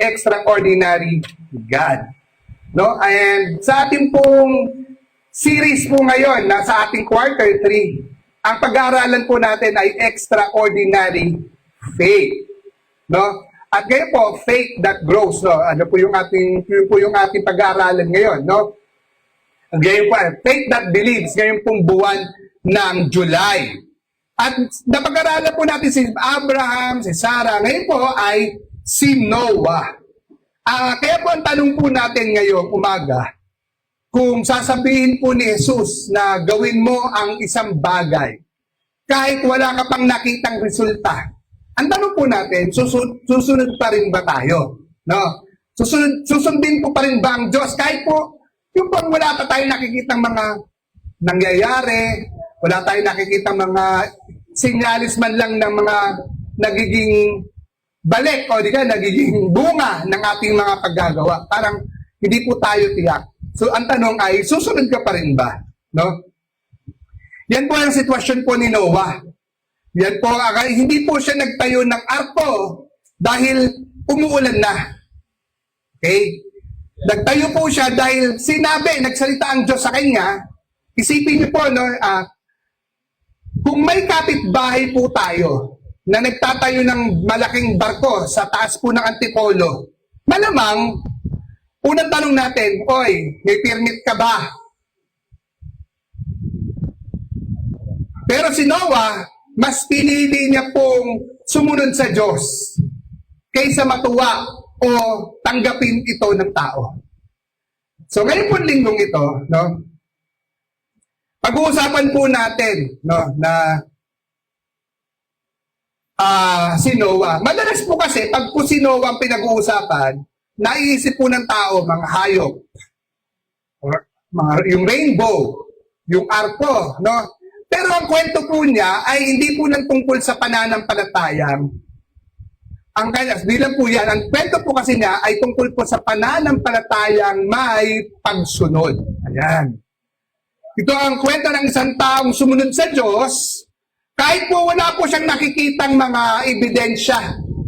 extraordinary God. No? And sa ating pong series po ngayon, nasa ating quarter 3, ang pag-aaralan po natin ay extraordinary faith. No? At ngayon po, faith that grows. No? Ano po yung ating pag-aaralan ngayon, no? Ngayon po, faith that believes, ngayon pong buwan ng July. At napag-aralan po natin si Abraham, si Sarah, ngayon po ay si Noah. Kaya po ang tanong po natin ngayong umaga, kung sasabihin po ni Jesus na gawin mo ang isang bagay, kahit wala ka pang nakitang resulta, ang tanong po natin, susunod pa rin ba tayo? No? Susundin po pa rin ba ang Diyos? Kahit po, yung pang wala pa tayong nakikitang mga nangyayari, wala tayong nakikita mga sinyalis man lang ng mga nagiging balik o di ka, nagiging bunga ng ating mga paggagawa. Parang hindi po tayo tiyak. So ang tanong ay, susunod ka pa rin ba? No? Yan po ang sitwasyon po ni Noah. Yan po, hindi po siya nagtayo ng arko dahil umuulan na. Okay? Nagtayo po siya dahil nagsalita ang Diyos sa kanya. Isipin niyo po, no, kung may kapitbahay po tayo na nagtatayo ng malaking barko sa taas po ng Antipolo, malamang, unang tanong natin, oy, may permit ka ba? Pero si Noah, mas pinili niya pong sumunod sa Diyos kaysa matuwa o tanggapin ito ng tao. So ngayon po linggong ito, no? Pag-uusapan po natin, no, na si Noah. Madalas po kasi, pag po si Noah ang pinag-uusapan, naiisip po ng tao, mga hayop, yung rainbow, yung arko, no? Pero ang kwento po niya ay hindi po nang tungkol sa pananampalatayang. Ang kanya, bilang po yan, ang kwento po kasi niya ay tungkol po sa pananampalatayang may pagsunod. Ayan. Ito ang kwento ng isang taong sumunod sa Diyos, kahit po wala po siyang nakikitang mga ebidensya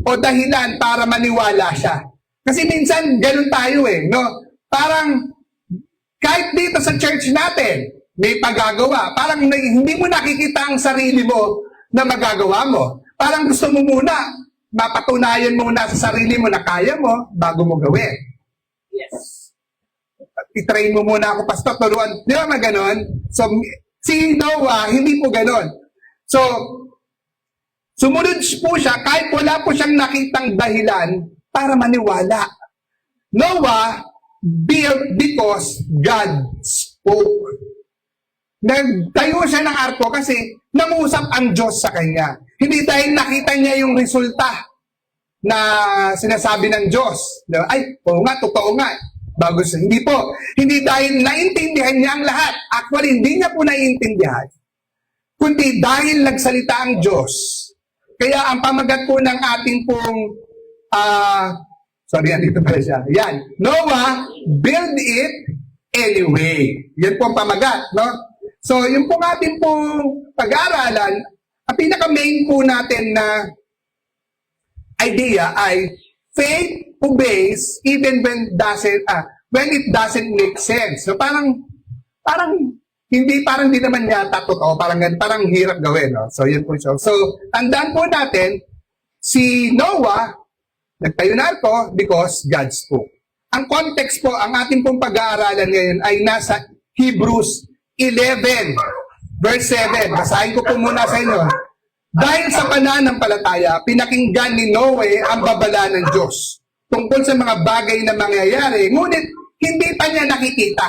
o dahilan para maniwala siya. Kasi minsan, ganun tayo no? Parang, kahit dito sa church natin, may paggagawa. Parang hindi mo nakikita ang sarili mo na magagawa mo. Parang gusto mo muna, mapatunayan muna sa sarili mo na kaya mo bago mo gawin. Yes. I-train mo muna ako, pastor, turuan. Di ba maganon? So, si Noah, hindi po ganon. So, sumunod po siya kahit wala po siyang nakitang dahilan para maniwala. Noah built because God spoke. Nagtayo siya ng arko kasi nangusap ang Diyos sa kanya. Hindi dahil nakita niya yung resulta na sinasabi ng Diyos. Ay, oo nga, totoo nga. Bago siya. Hindi po. Hindi dahil naintindihan niya ang lahat. Actually, hindi niya po naintindihan. Kundi dahil nagsalita ang Diyos. Kaya ang pamagat po ng ating pong, dito pala siya. Yan. Noah, build it anyway. Yan po ang pamagat, no? So, yung pong ating pong pag-aaralan, ang pinaka-main po natin na idea ay faith obeys even when it doesn't make sense. So parang hindi naman yata totoo, parang hirap gawin, no? So yun po siya. So tandaan po natin, si Noah nagtayo na arko because God spoke. Ang context po, ang ating pong pag-aaralan ngayon ay nasa Hebrews 11 verse 7. Basahin ko po muna sa inyo. Dahil sa pananampalataya, pinakinggan ni Noe ang babala ng Diyos tungkol sa mga bagay na mangyayari, ngunit hindi pa niya nakikita.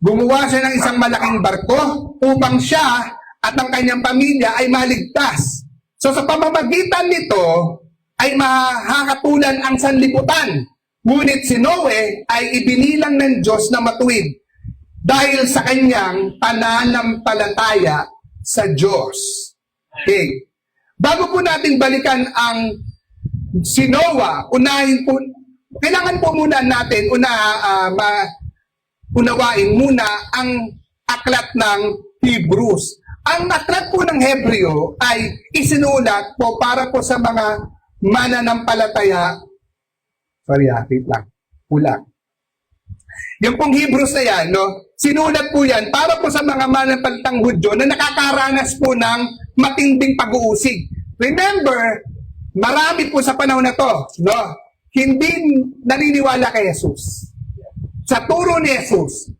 Gumawa siya ng isang malaking barko upang siya at ang kanyang pamilya ay maligtas. So sa pamamagitan nito ay mahakatulan ang sanlibutan. Ngunit si Noe ay ibinilang ng Diyos na matuwid dahil sa kanyang pananampalataya sa Diyos. Okay. Bago po natin balikan ang si Noah, kailangan po muna natin unawain muna ang aklat ng Hebrews. Ang aklat po ng Hebreo ay isinulat po para po sa mga mananampalataya Sorry wait lang. Kulang. Yung pong Hebrews na yan, no, sinulat po yan para po sa mga mananampalatayang Hudyo na nakakaranas po ng matinding pag-uusig. Remember, marami po sa panahon na to, no, hindi naniniwala kay Jesus. Sa turo ni Jesus.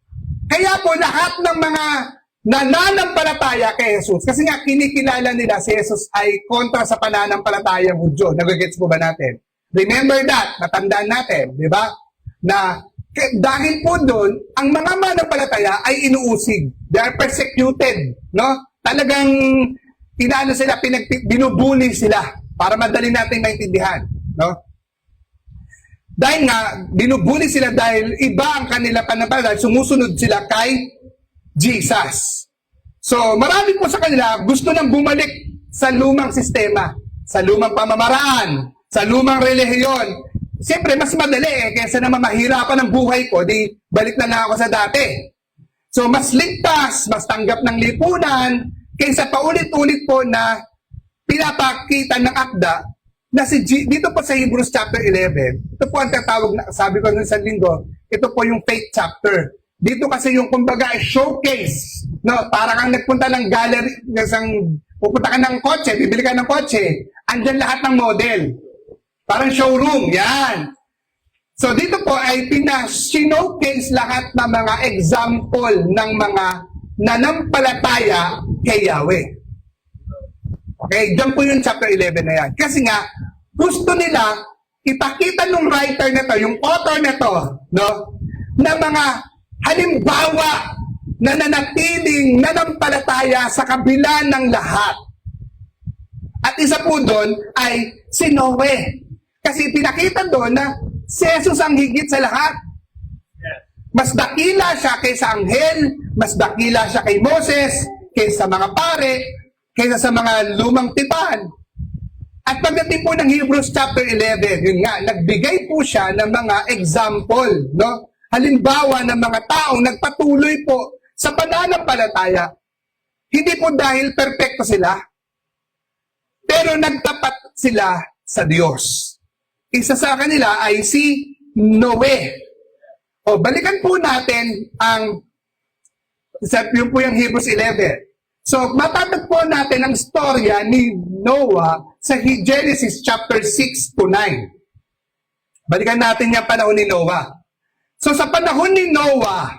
Kaya po lahat ng mga nananampalataya kay Jesus, kasi nga kinikilala nila si Jesus ay kontra sa pananampalatayang Hudyo. Nagagets po ba natin? Remember that, natandaan natin, di ba? Na dahil po doon, ang mga mananampalataya ay inuusig. They are persecuted, no? Talagang inaano sila, binubuli sila para madali natin maintindihan, no? Dahil nga, binubuli sila dahil iba ang kanila pananampalataya, sumusunod sila kay Jesus. So, marami po sa kanila gusto nang bumalik sa lumang sistema, sa lumang pamamaraan, sa lumang relihiyon. Siyempre, mas madali kaysa naman mahirapan ang buhay ko, di balik na lang ako sa dati. So, mas ligtas, mas tanggap ng lipunan, kaysa paulit-ulit po na pinapakita ng akda na dito po sa Hebrews chapter 11, ito po ang tatawag na, sabi ko nun sa linggo, ito po yung faith chapter. Dito kasi yung kumbaga showcase, no? Para kang nagpunta ng gallery, pupunta ka ng kotse, bibili ka ng kotse, andyan lahat ng model. Parang showroom, yan. So dito po ay pina-showcase lahat ng mga example ng mga nanampalataya kay Yahweh. Okay, dyan po yung chapter 11 na yan. Kasi nga, gusto nila ipakita ng writer na to, yung author na to, no, na mga halimbawa na nanatiling nanampalataya sa kabila ng lahat. At isa po doon ay si Noe. Kasi pinakita doon na si Jesus ang higit sa lahat. Mas dakila siya kaysa anghel, mas dakila siya kay Moses, kaysa mga pare, kaysa sa mga lumang tipan. At pagdating po ng Hebrews chapter 11, yun nga, nagbigay po siya ng mga example, no? Halimbawa ng mga taong nagpatuloy po sa pananampalataya. Hindi po dahil perpekto sila, pero nagtapat sila sa Diyos. Isa sa kanila ay si Noe. O, balikan po natin yung po yung Hebrews 11. So, matatagpuan natin ang storya ni Noah sa Genesis chapter 6 to 9. Balikan natin yung panahon ni Noah. So, sa panahon ni Noah,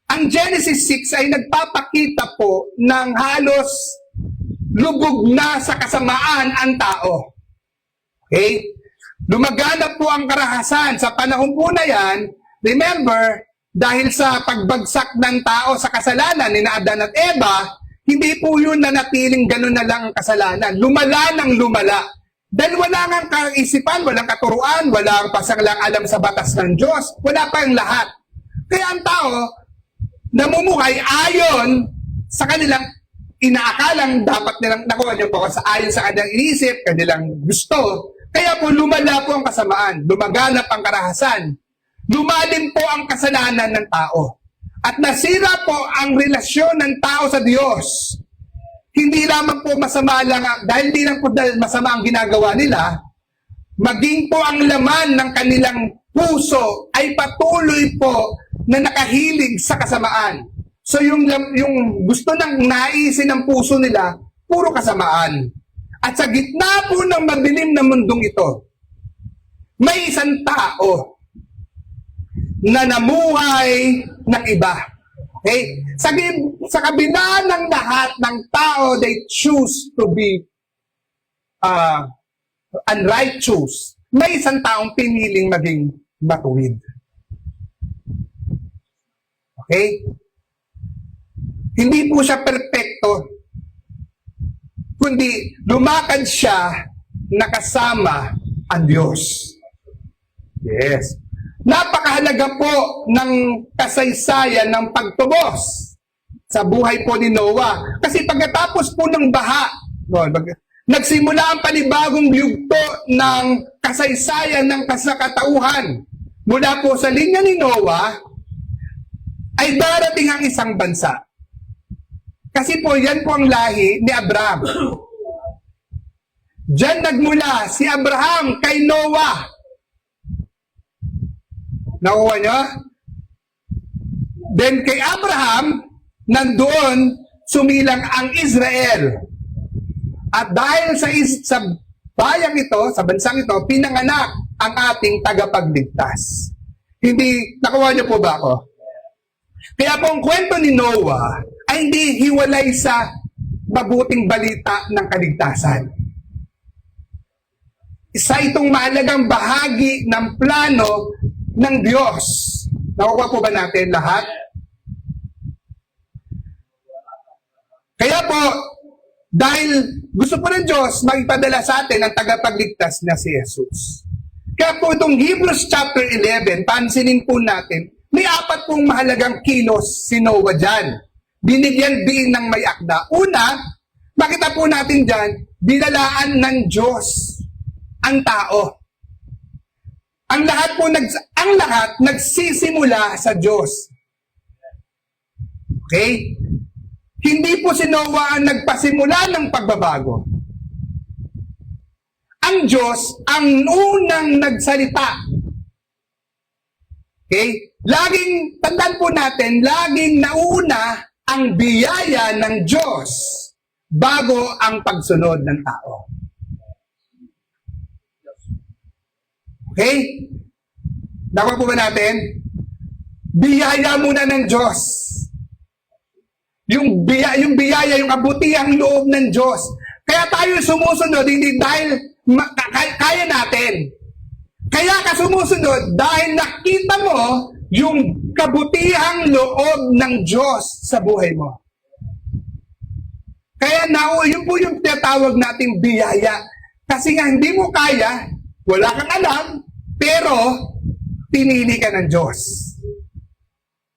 ang Genesis 6 ay nagpapakita po ng halos lubog na sa kasamaan ang tao. Okay? Lumaganap po ang karahasan. Sa panahon po na yan, remember, dahil sa pagbagsak ng tao sa kasalanan ni Adan at Eva, hindi po yun nanatiling ganun na lang ang kasalanan. Lumala ng lumala. Dahil wala nga kaisipan, walang katuruan, walang pasanglang alam sa batas ng Diyos, wala pa yung lahat. Kaya ang tao, namumuhay ayon sa kanilang inaakalang dapat nilang nakuha niyo po sa ayon sa kanilang inisip, kanilang gusto. Kaya po lumala po ang kasamaan, lumaganap ang karahasan, lumalim po ang kasalanan ng tao. At nasira po ang relasyon ng tao sa Diyos. Hindi lamang po masama lang, dahil di lang po dahil masama ang ginagawa nila, maging po ang laman ng kanilang puso ay patuloy po na nakahilig sa kasamaan. So yung gusto ng naisin ng puso nila, puro kasamaan. At sa gitna po ng madilim na mundong ito, may isang tao na namuhay ng iba. Okay? Sa kabila ng lahat ng tao, they choose to be unrighteous. May isang taong piniling maging matuwid. Okay? Hindi po siya perpekto, kundi lumakad siya nakasama ang Diyos. Yes. Napakahalaga po ng kasaysayan ng pagtubos sa buhay po ni Noah. Kasi pagkatapos po ng baha, nagsimula ang panibagong yugto ng kasaysayan ng kasakatauhan. Mula po sa linya ni Noah, ay darating ang isang bansa. Kasi po, yan po ang lahi ni Abraham. Diyan nagmula si Abraham kay Noah. Nakuha nyo? Then kay Abraham, nandoon sumilang ang Israel. At dahil sa bayang ito, sa bansang ito, pinanganak ang ating tagapagligtas. Hindi, nakuha niyo po ba ako? Kaya po ang kwento ni Noah ay hindi hiwalay sa mabuting balita ng kaligtasan. Isa itong mahalagang bahagi ng plano ng Diyos. Nakuha po ba natin lahat? Kaya po, dahil gusto po ng Diyos magpadala sa atin ang tagapagligtas na si Jesus. Kaya po itong Hebrews chapter 11, pansinin po natin, may 4 pong mahalagang kilos si Noah dyan. Binigyan din ng may akda. Una, makita po natin dyan, binalaan ng Diyos ang tao. Ang lahat nagsisimula sa Diyos. Okay? Hindi po si Noah ang nagpasimula ng pagbabago. Ang Diyos ang unang nagsalita. Okay? Laging, tandaan po natin, laging nauna ang biyaya ng Diyos bago ang pagsunod ng tao. Okay? Nakuha po ba natin? Biyaya muna ng Diyos. Yung biyaya, yung kabutihang loob ng Diyos. Kaya tayo sumusunod, hindi dahil kaya natin. Kaya ka sumusunod dahil nakita mo yung kabutihang loob ng Diyos sa buhay mo. Kaya yun po yung tinatawag nating biyaya. Kasi nga hindi mo kaya, wala kang alam, pero pinili ka ng Diyos.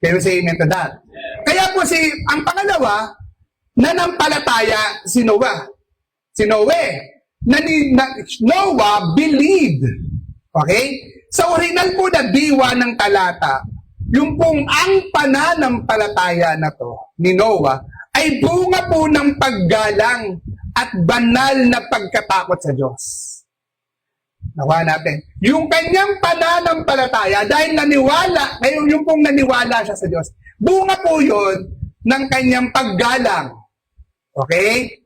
Can you say amen to that? Kaya po ang pangalawa, nanampalataya si Noah. Si Noe. Noah believed. Okay? Sa original po na diwa ng talata, yung pong ang pananampalataya na to ni Noah ay bunga po ng paggalang at banal na pagkatakot sa Diyos. Nakuha natin. Yung kanyang pananampalataya, dahil naniwala, ngayon yung pong naniwala siya sa Diyos, bunga po yun ng kanyang paggalang. Okay?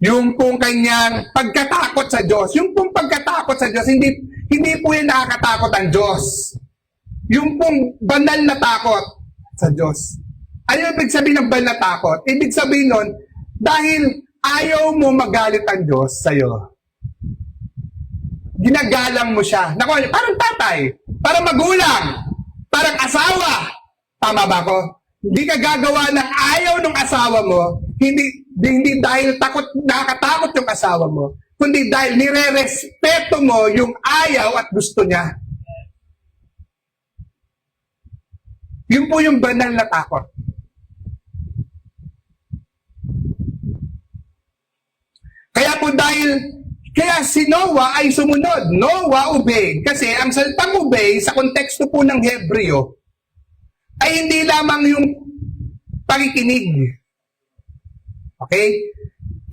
Yung pong kanyang pagkatakot sa Diyos. Yung pong pagkatakot sa Diyos, hindi po yung nakakatakot ang Diyos. Yung pong banal na takot sa Diyos. Ano yung ibig sabihin ng banal na takot? Ibig sabihin nun, dahil ayaw mo magalit ang Diyos sa'yo. Ginagalang mo siya. Naku, parang tatay, parang magulang, parang asawa. Tama ba ko? Hindi ka gagawa ng ayaw ng asawa mo, hindi dahil nakakatakot yung asawa mo, kundi dahil nire-respeto mo yung ayaw at gusto niya. Yun po yung banal na takot. Kaya si Noah ay sumunod. Noah obeyed. Kasi ang salitang obey, sa konteksto po ng Hebreo, ay hindi lamang yung pakikinig. Okay?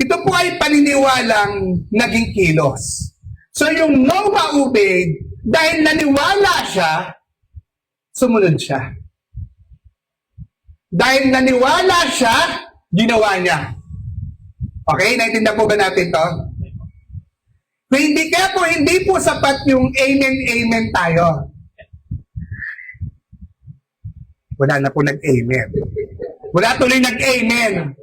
Ito po ay paniniwalang naging kilos. So yung Noah obeyed, dahil naniwala siya, sumunod siya. Dahil naniwala siya, ginawa niya. Okay? Naintindihan po ba natin to? Kung hindi po sapat yung amen tayo. Wala na po nag-amen. Wala tuloy nag-amen.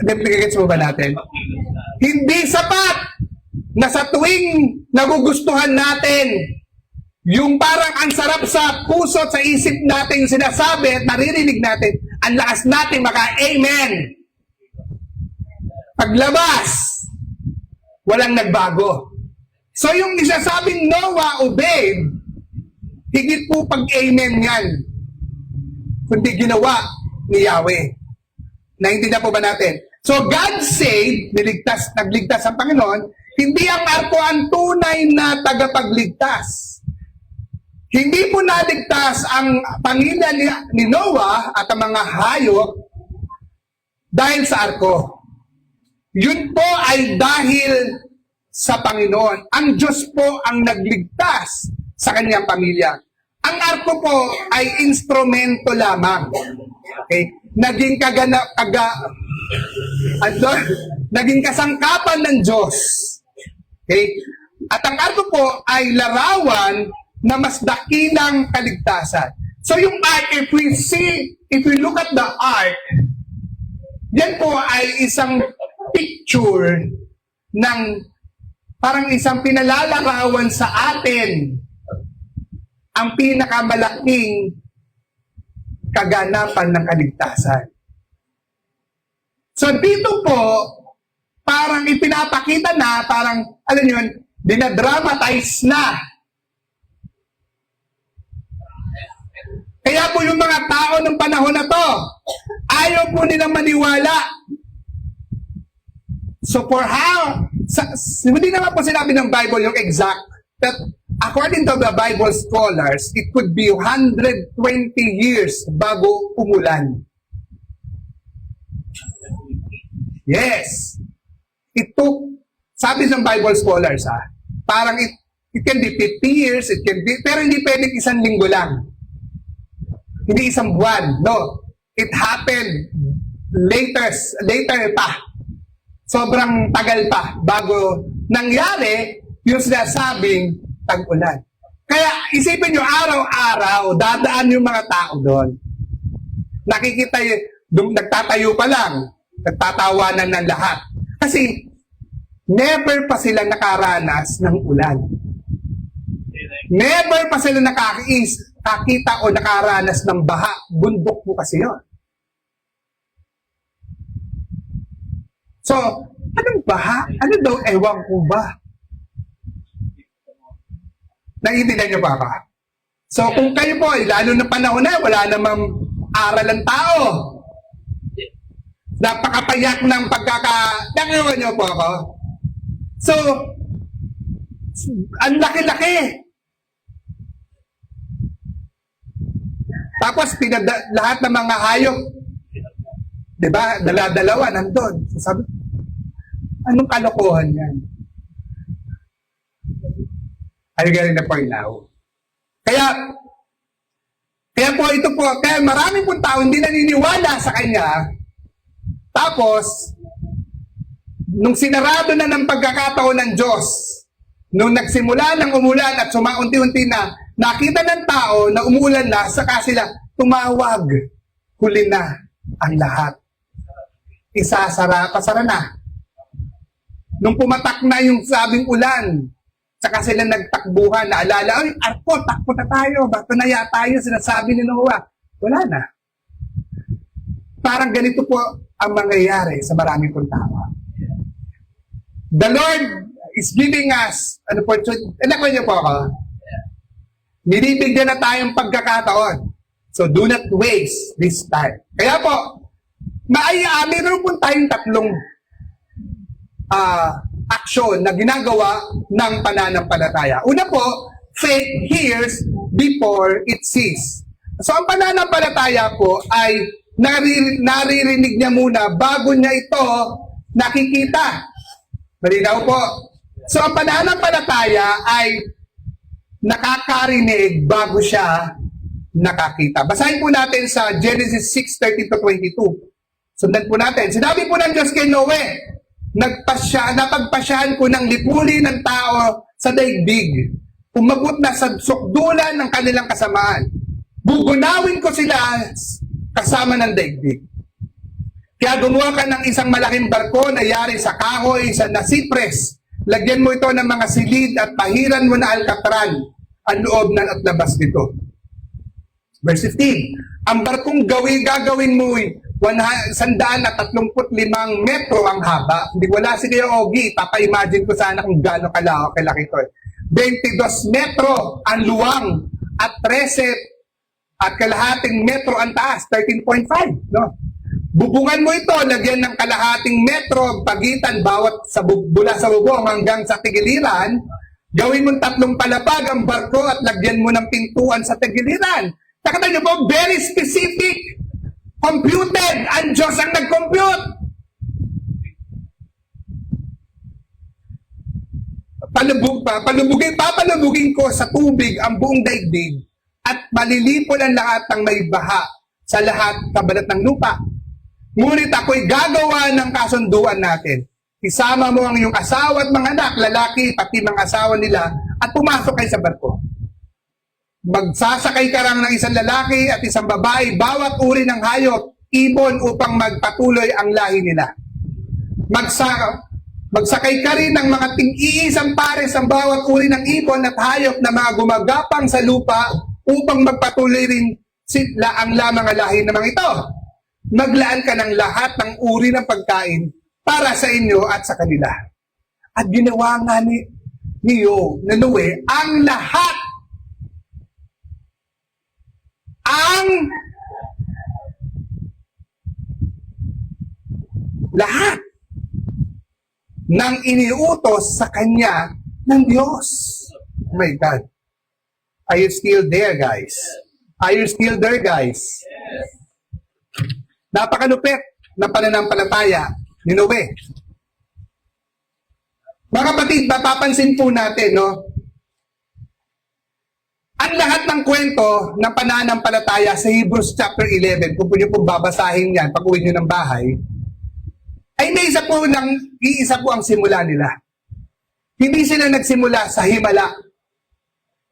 Nagigets mo ba natin? Hindi sapat na sa tuwing nagugustuhan natin, yung parang ang sarap sa puso at sa isip natin yung sinasabi at naririnig natin, ang lakas natin maka-amen. Paglabas, walang nagbago. So yung isasabing Noah obeyed, higit po pag-amen yan, kundi ginawa ni Yahweh. Naintindihan po ba natin? So God saved, nagligtas ang Panginoon, hindi ang arko ang tunay na tagapagligtas. Hindi po naligtas ang pamilya ni Noah at ang mga hayop dahil sa arko. Yun po ay dahil sa Panginoon. Ang Diyos po ang nagligtas sa kanyang pamilya. Ang arko po ay instrumento lamang. Okay? Naging kasangkapan ng Diyos. Okay? At ang arko po ay larawan na mas dakilang kaligtasan. So yung ark, if we look at the ark, yan po ay isang picture ng parang isang pinalalarawan sa atin ang pinakamalaking kaganapan ng kaligtasan. So dito po, parang ipinapakita na, parang, alam nyo yun, dinadramatize na. Kaya po yung mga tao ng panahon na to, ayaw po nilang maniwala. So for how, hindi naman po sinabi ng Bible yung exact, that according to the Bible scholars, it could be 120 years bago umulan. Yes. It took, sabi ng Bible scholars, parang it can be 50 years, it can be, pero hindi pwedeng isang linggo lang. Hindi isang buwan. No. It happened later pa. Sobrang tagal pa bago nangyari yung sinasabing tag-ulan. Kaya isipin nyo, araw-araw, dadaan yung mga tao doon. Nakikita yung, nagtatayo pa lang, nagtatawanan ng lahat. Kasi, never pa sila nakaranas ng ulan. Never pa sila nakakita o nakaranas ng baha. Bundok po kasi yun. So, anong baha? Ano daw, ewan ko ba? Naiintindihan niyo pa ba? So, kung kayo po, lalo na panahon na, wala namang aral ang tao. Napakapayak ng Nakinuha niyo po ako? So, ang laki-laki. Tapos, lahat ng mga hayop, di ba, dala-dalawa, nandun. So, sabi, anong kalokohan yan? Are you getting the point now? Kaya po ito po, kaya maraming pong tao hindi naniniwala sa kanya. Tapos, nung sinarado na ng pagkakataon ng Diyos, nung nagsimula ng umulan at sumaunti-unti na, nakita ng tao na umulan na, saka sila tumawag, huli na ang lahat. Pasara na. Nung pumatak na yung sabing ulan, saka sila nagtakbuhan, naalala, ay, arko, takbo na tayo, bato na tayo, sinasabi ni Noah. Wala na. Parang ganito po ang mangyayari sa maraming pong tao. The Lord is giving us an opportunity. Alam niyo po ako, binibigyan na tayong pagkakataon. So, do not waste this time. Kaya po, meron po tayong tatlong aksyon na ginagawa ng pananampalataya. Una po, faith hears before it sees. So, ang pananampalataya po ay naririnig niya muna bago niya ito nakikita. Malinaw po. So, ang pananampalataya ay nakakarinig bago siya nakakita. Basahin po natin sa Genesis 6:13-22. Sundan po natin. Sinabi po ng Diyos kay Noe, napagpasyahan ko ng lipunin ng tao sa daigdig. Umabot na sa sukdulan ng kanilang kasamaan. Bugunawin ko sila kasama ng daigdig. Kaya gumawa ka ng isang malaking barko na yari sa kahoy, sa nasipres. Lagyan mo ito ng mga silid at pahiran mo na alkatran ang loob ng at labas nito. Verse 15, ang barkong gagawin mo 135 metro ang haba. Hindi wala si Kuya Ogie, papa-imagine ko sana kung gaano kalaki ito. 22 metro ang luwang at 13 at kalahating metro ang taas, 13.5, no? Bubungan mo ito, lagyan ng kalahating metro ang pagitan bawat mula sa bubong hanggang sa tigiliran. Gawin mo 3 palapag ang barko at lagyan mo ng pintuan sa tigiliran. Nakita niyo po, very specific. Computed. Ang Diyos ang nag-compute. papalubugin ko sa tubig ang buong daigdig at malilipol ang lahat ng may baha sa lahat kabalat ng lupa. Ngunit ako'y gagawa ng kasunduan natin. Isama mo ang iyong asawa at mga anak, lalaki, pati mga asawa nila, at pumasok kayo sa barko. Magsasakay ka lang ng isang lalaki at isang babae, bawat uri ng hayop, ibon upang magpatuloy ang lahi nila. Magsakay ka rin ng mga ting-iisang pares ang bawat uri ng ibon at hayop na mga gumagapang sa lupa upang magpatuloy rin sila ang lamang lahi ng mga ito. Maglaan ka ng lahat ng uri ng pagkain para sa inyo at sa kanila. At ginawa nga ni Noe ang lahat. Lahat ng iniutos sa kanya ng Diyos. Oh my God. Are you still there, guys? Are you still there, guys? Napakalupit na pananampalataya ni Noe. Mga kapatid, mapapansin po natin, no? Ang lahat ng kwento ng pananampalataya sa Hebrews chapter 11, kung po nyo pong babasahin yan, pag uwi nyo ng bahay, ay may iisa po ang simula nila. Hindi sila nagsimula sa himala.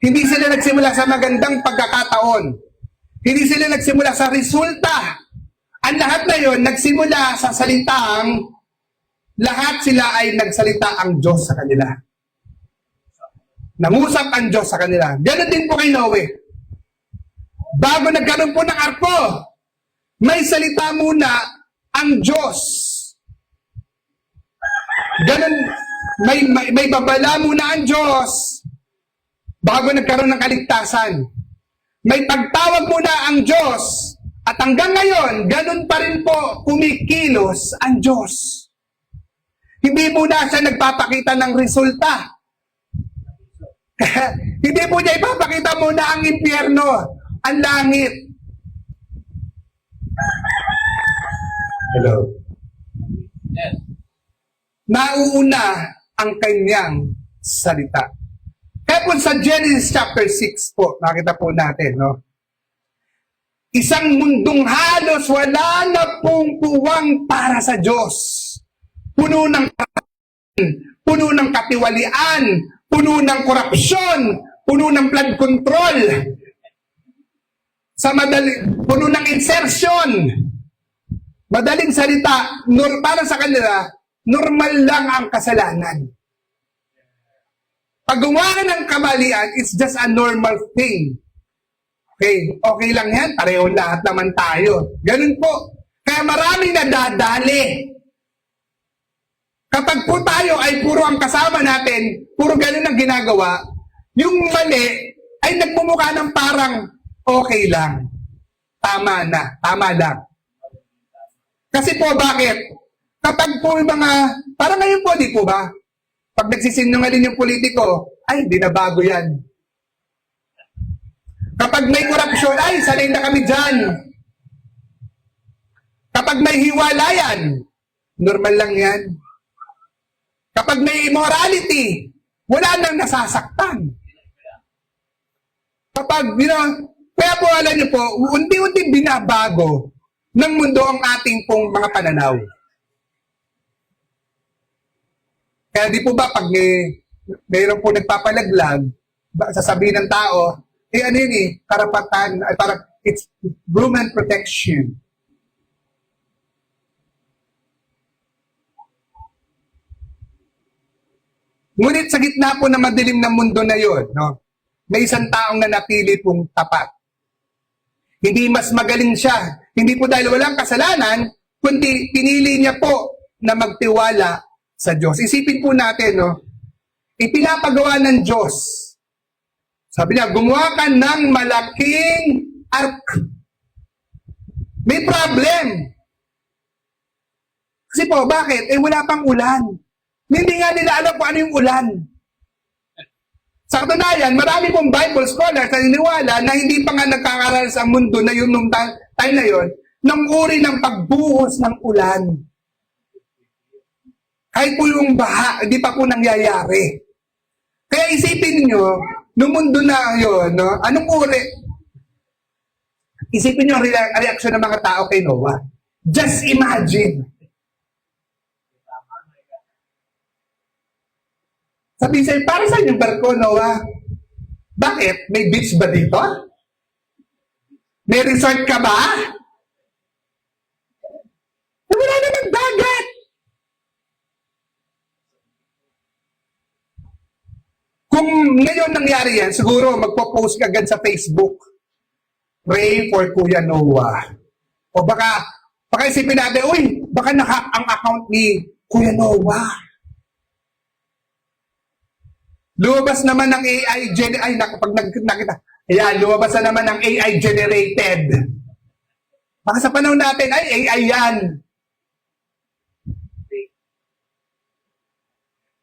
Hindi sila nagsimula sa magandang pagkakataon. Hindi sila nagsimula sa resulta. Ang lahat na yon nagsimula sa salitang lahat sila ay nagsalita ang Diyos sa kanila. Nangusap ang Diyos sa kanila. Ganon din po kay Noe. Bago nagkaroon po ng arko, may salita muna ang Diyos. Ganon, may babala muna ang Diyos bago nagkaroon ng kaligtasan. May pagtawag muna ang Diyos at hanggang ngayon, ganon pa rin po kumikilos ang Diyos. Hindi muna siya nagpapakita ng resulta. Hindi po niya ipapakita muna ang impyerno, ang langit. Hello? Yes. Nauuna ang kanyang salita. Kaya po sa Genesis chapter 6 po, nakita po natin, no? Isang mundong halos wala na pong puwang para sa Diyos. Puno ng puno ng katiwalian, puno ng korupsyon, puno ng flood control, puno ng insertion. Madaling salita, para sa kanila, normal lang ang kasalanan. Pag gumawa ng kamalian, it's just a normal thing. Okay lang yan, pareho lahat naman tayo. Ganun po. Kaya maraming nadadali. Kapag po tayo ay puro ang kasama natin, puro ganun ang ginagawa, yung mali ay nagmumukha ng parang okay lang. Tama lang. Kasi po bakit? Kapag po yung mga, parang ngayon po, di po ba? Pag nagsisinungaling yung politiko, ay, di na bago yan. Kapag may korupsyon, ay, sanay na kami dyan. Kapag may hiwalayan, normal lang yan. Kapag may immorality, wala nang nasasaktan. Kapag, kaya po alam niyo po, unti-unti binabago ng mundo ang ating pong mga pananaw. Kaya di po ba, pag mayroon po nagpapalaglag, sasabihin ng tao, ano yun karapatan, parang it's human protection. Ngunit sa gitna po na madilim na mundo na yon, no, may isang taong na napili pong tapat. Hindi mas magaling siya. Hindi po dahil walang kasalanan, kundi pinili niya po na magtiwala sa Diyos. Isipin po natin, no, ipinapagawa ng Diyos. Sabi niya, gumawa ka ng malaking ark. May problem. Kasi po, bakit? Wala pang ulan. Hindi nga nila alam kung ano yung ulan. Sa katunayan, marami pong Bible scholars na niniwala na hindi pa nga nagkakaranas ang mundo na yun nung time na yun, ng uri ng pagbuhos ng ulan. Kahit po yung baha, hindi pa po nangyayari. Kaya isipin niyo, nung mundo na yun, no, anong uri? Isipin niyo ang reaksyon ng mga tao kay Noah. Just imagine. Sabihin sa'yo, para saan yung barko, Noah? Bakit? May beach ba dito? May resort ka ba? Wala namang dagat. Kung ngayon nangyari yan, siguro magpo-post ka agad sa Facebook. Pray for Kuya Noah. O baka isipin natin, uy, baka naka ang account ni Kuya Noah. Lumabas naman ng AI nakita. Ayan, lumabas na naman ng AI generated. Baka sa panahon natin, ay AI yan.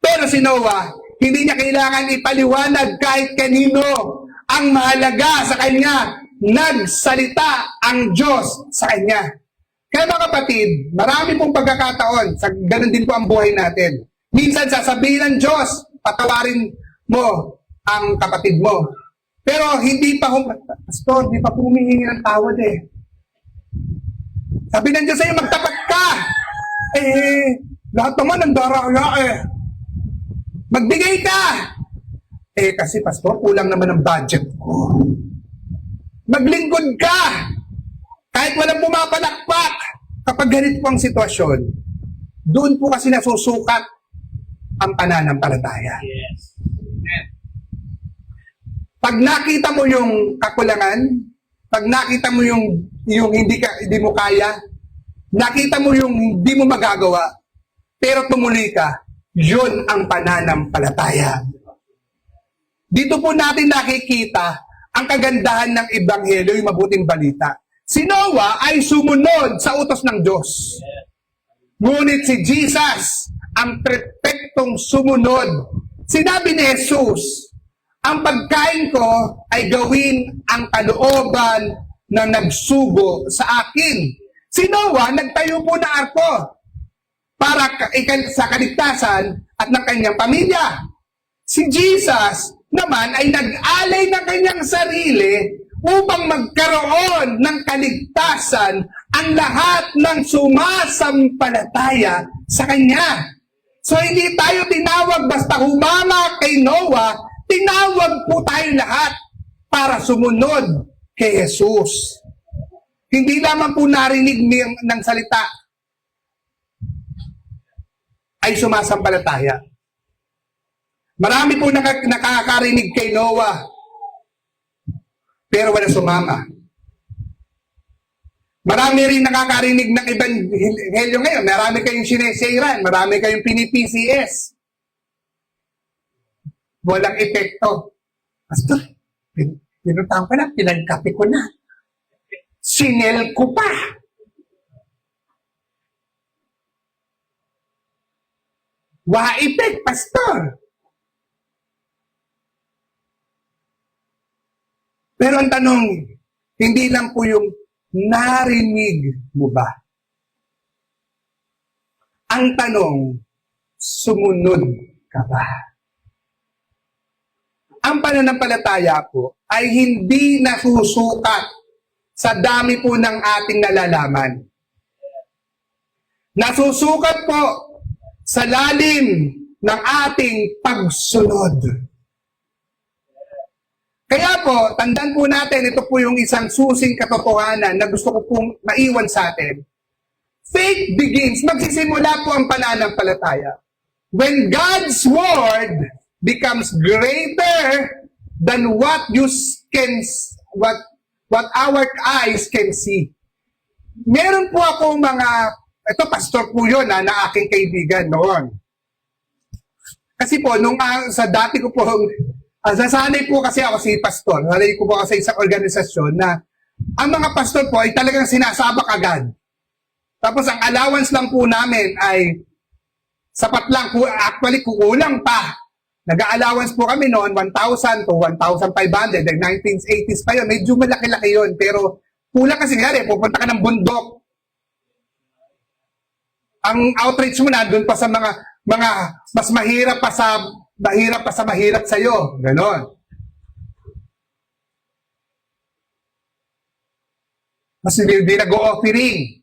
Pero si Noah, hindi niya kailangan ipaliwanag kahit kanino. Ang mahalaga sa kanya, nagsalita ang Diyos sa kanya. Kaya mga kapatid, marami pong pagkakataon, ganun din po ang buhay natin. Minsan sasabihin ng Diyos, patawarin mo ang kapatid mo. Pero hindi pa, Pastor, hindi pa humihingi ng tawad eh. Sabi ng Diyos sa'yo, magtapat ka. Lahat naman ang daraya eh. Magbigay ka. Kasi Pastor, kulang naman ang budget ko. Maglingkod ka. Kahit walang pumapalakpak. Kapag ganito po ang sitwasyon, doon po kasi nasusukat ang pananampalataya. Yes. Pag nakita mo yung kakulangan, pag nakita mo yung hindi mo kaya, nakita mo yung hindi mo magagawa, pero tumuloy ka, yun ang pananampalataya. Dito po natin nakikita ang kagandahan ng Ebanghelyo, yung mabuting balita. Si Noah ay sumunod sa utos ng Diyos. Ngunit si Jesus, ang perfectong sumunod. Sinabi ni Jesus, ang pagkain ko ay gawin ang kalooban na nagsugo sa akin. Si Noah, nagtayo po ng arko para sa kaligtasan at ng kanyang pamilya. Si Jesus naman ay nag-alay ng kanyang sarili upang magkaroon ng kaligtasan ang lahat ng sumasampalataya sa kanya. So hindi tayo tinawag basta humama kay Noah, tinawag po tayo lahat para sumunod kay Jesus. Hindi lamang po narinig ng salita ay sumasampalataya. Marami po nakakarinig kay Noah, pero wala sumama. Marami rin nakakarinig ng ebanghelyo ngayon. Marami kayong sineseiran, marami kayong pini-PCS. Walang epekto. Pastor, pinuntahan ko na, pinagkape ko na. Sinel ko pa. Wa-effect, Pastor. Pero ang tanong, hindi lang po yung narinig mo ba? Ang tanong, sumunod ka ba? Ang pananampalataya po ay hindi nasusukat sa dami po ng ating nalalaman. Nasusukat po sa lalim ng ating pagsunod. Kaya po, tandaan po natin, ito po yung isang susing katotohanan na gusto ko pong maiwan sa atin. Faith begins, magsisimula po ang pananampalataya. When God's Word becomes greater than what our eyes can see. Meron po ako ito pastor po yun na aking kaibigan noon. Kasi po, sa dati ko po, sasanay po kasi ako si pastor. Sanay ko po kasi sa organisasyon na ang mga pastor po ay talagang sinasabak agad. Tapos ang allowance lang po namin ay sapat lang po, actually kukulang pa. Nag-allowance po kami noon 1,000 to 1,500, like 1980s pa yun. Medyo malaki-laki yun, pero kulang kasi nga pupunta ka ng bundok. Ang outreach mo na doon pa sa mga mas mahirap pa sa mahirap pa sa mahirap sa'yo. Ganon. Mas hindi nag-o-offering.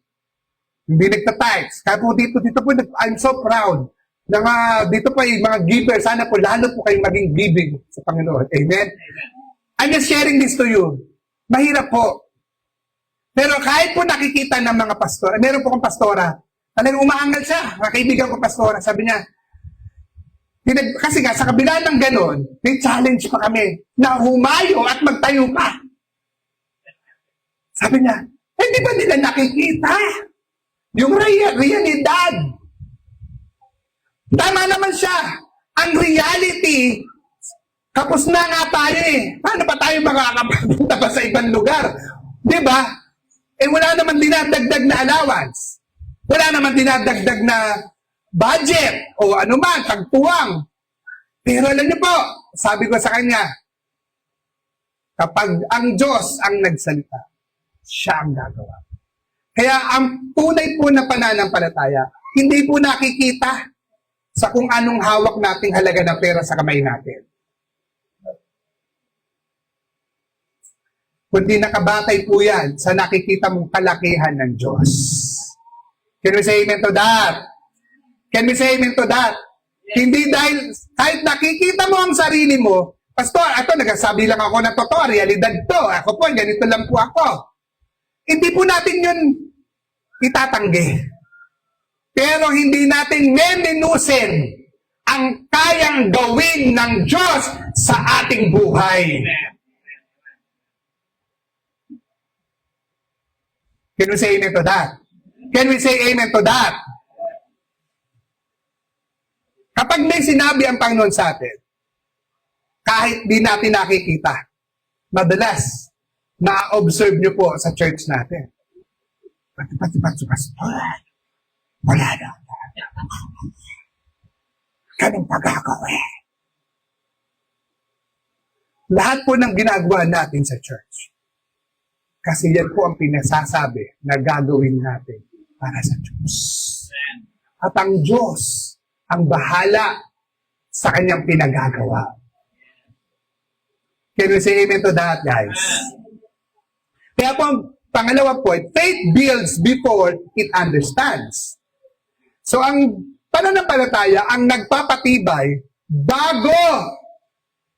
Hindi nagta-tithes. Kaya po dito po, I'm so proud na dito po yung mga givers, sana po lalo po kayong maging giving sa Panginoon. Amen? I'm just sharing this to you. Mahirap po. Pero kahit po nakikita ng mga pastor, meron po kong pastora, talagang umaangal siya. Mga kaibigan ko pastora, sabi niya, kasi nga, sa kabila ng ganon, may challenge pa kami na humayo at magtayo pa. Sabi niya, hindi ba nila nakikita yung realidad? Tama naman siya. Ang reality, kapos na nga tayo eh. Paano pa tayo makakapunta pa sa ibang lugar? Di ba? Eh wala naman dinadagdag na allowance. Wala naman dinadagdag na budget o ano man, tagpuwang. Pero alam niyo po, sabi ko sa kanya, kapag ang Diyos ang nagsalita, siya ang gagawa. Kaya ang tunay po na pananampalataya, hindi po nakikita sa kung anong hawak nating halaga ng pera sa kamay natin. Kundi nakabatay po yan sa nakikita mong kalakihan ng Diyos. Can we say amen to that? Can we say amen to that? Hindi dahil, kahit nakikita mo ang sarili mo, Pastor, ito, nagsasabi lang ako ng totoo, realidad to. Ako po, ganito lang po ako. Hindi po natin yun itatanggi. Pero hindi natin meminusin ang kayang gawin ng Diyos sa ating buhay. Can we say amen to that? Can we say amen to that? Kapag may sinabi ang Panginoon sa atin, kahit di natin nakikita, madalas, na-observe nyo po sa church natin. Pastor, wala na. Ganun pagkakawin. Lahat po ng ginagawa natin sa church, kasi yan po ang pinasasabi na gagawin natin para sa Diyos. At ang Diyos ang bahala sa kanyang pinagagawa. Can we say amen to that, guys? Kaya po ang pangalawa point, faith builds before it understands. So ang pananampalataya ang nagpapatibay bago